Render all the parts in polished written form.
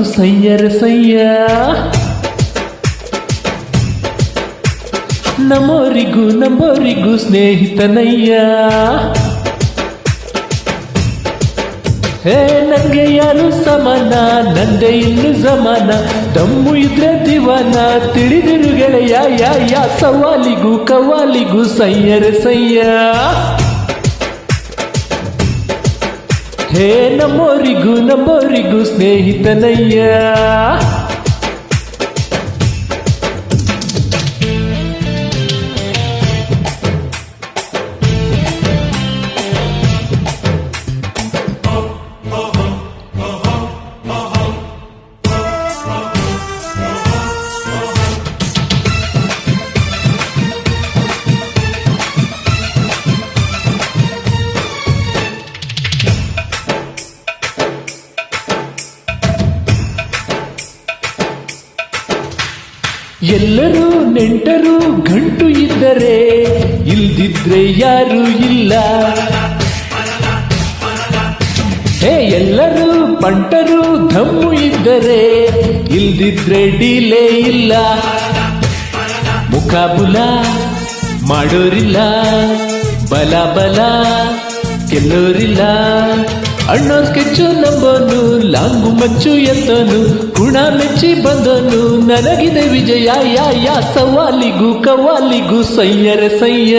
ಸಯ್ಯರಸಯ್ಯ, ನಮ್ಮೋರಿಗೂ ಸ್ನೇಹಿತನಯ್ಯ. ಹೇ ನಂಗೆ ಯಾರು ಸಮಾನ, ನಂದೆ ಇನ್ನು ಜಮಾನ, ದಮ್ಮು ಇದ್ರೆ ದಿವಾನ, ತಿಳಿದಿರು ಗೆಳೆಯ ಯಾ ಯಾ. ಸವಾಲಿಗೂ ಕವಾಲಿಗೂ ಸಯ್ಯರಸಯ್ಯ. ಹೇ ನಮ್ಮೋರಿಗೂ ಸ್ನೇಹಿತನಯ್ಯ. ಎಲ್ಲರೂ ನೆಂಟರು ಗಂಟು ಇದ್ದರೆ, ಇಲ್ದಿದ್ರೆ ಯಾರು ಇಲ್ಲ. ಹೇ ಎಲ್ಲರೂ ಪಂಟರು ಧಮ್ಮು ಇದ್ದರೆ, ಇಲ್ದಿದ್ರೆ ಡೀಲೇ ಇಲ್ಲ. ಮುಖಾಬುಲ ಮಾಡೋರಿಲ್ಲ, ಬಲ ಬಲ ಗೆಲ್ಲೋರಿಲ್ಲ. ಅಣ್ಣೋರ್ ಸ್ಕೆಚ್ಚು ನಂಬೋನು, ಲಾಂಗು ಮಚ್ಚು ಎಂದೋನು, ಗುಣ ಮೆಚ್ಚಿ ಬಂದೋನು, ನನಗಿದೆ ವಿಜಯ ಯಾ ಯಾ. ಸವಾಲಿಗೂ ಕವಾಲಿಗೂ ಸಯ್ಯರಸಯ್ಯ.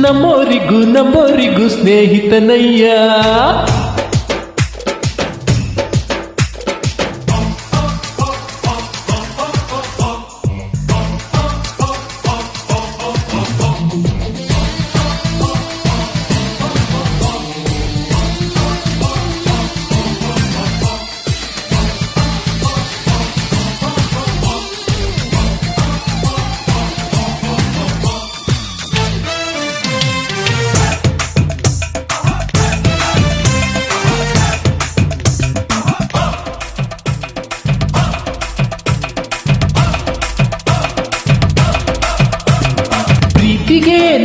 ನಮ್ಮೋರಿಗೂ ಸ್ನೇಹಿತನಯ್ಯ.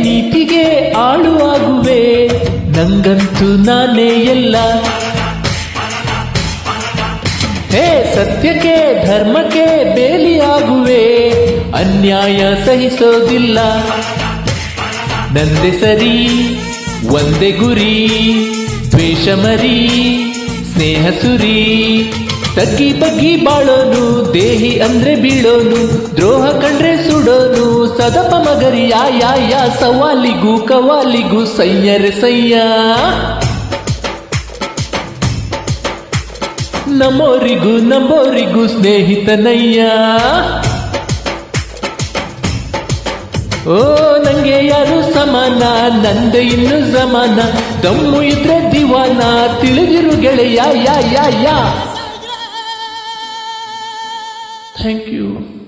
ನೀತಿಗೆ ಆಳುವಾಗುವೆ, ನಂಗಂತೂ ನಾನೇ ಎಲ್ಲ. ಹೇ ಸತ್ಯಕ್ಕೆ ಧರ್ಮಕ್ಕೆ ಬೇಲಿಯಾಗುವೆ, ಅನ್ಯಾಯ ಸಹಿಸೋದಿಲ್ಲ. ನಂದೆ ಸರಿ ಒಂದೇ ಗುರಿ, ದ್ವೇಷ ಮರಿ ಸ್ನೇಹ ಸುರಿ. ತಗ್ಗಿ ಬಗ್ಗಿ ಬಾಳೋನು, ದೇಹಿ ಅಂದ್ರೆ ಬೀಳೋನು, ದ್ರೋಹ ಕಂಡ್ರೆ ಸುಡೋನು, ಸದಪ ಮಗರಿ ಯಾ ಯಾ ಯಾ. ಸವಾಲಿಗೂ ಕವಾಲಿಗೂ ಸಯ್ಯರಸಯ್ಯ. ನಮ್ಮೋರಿಗೂ ಸ್ನೇಹಿತನಯ್ಯ. ಓ ನಂಗೆ ಯಾರು ಸಮಾನ, ನಂದೆ ಇನ್ನು ಜಮಾನ, ದಮ್ಮು ಇದ್ರೆ ದಿವಾನ, ತಿಳಿದಿರು ಗೆಳೆಯ ಯಾ ಯಾ ಯಾ. Thank you.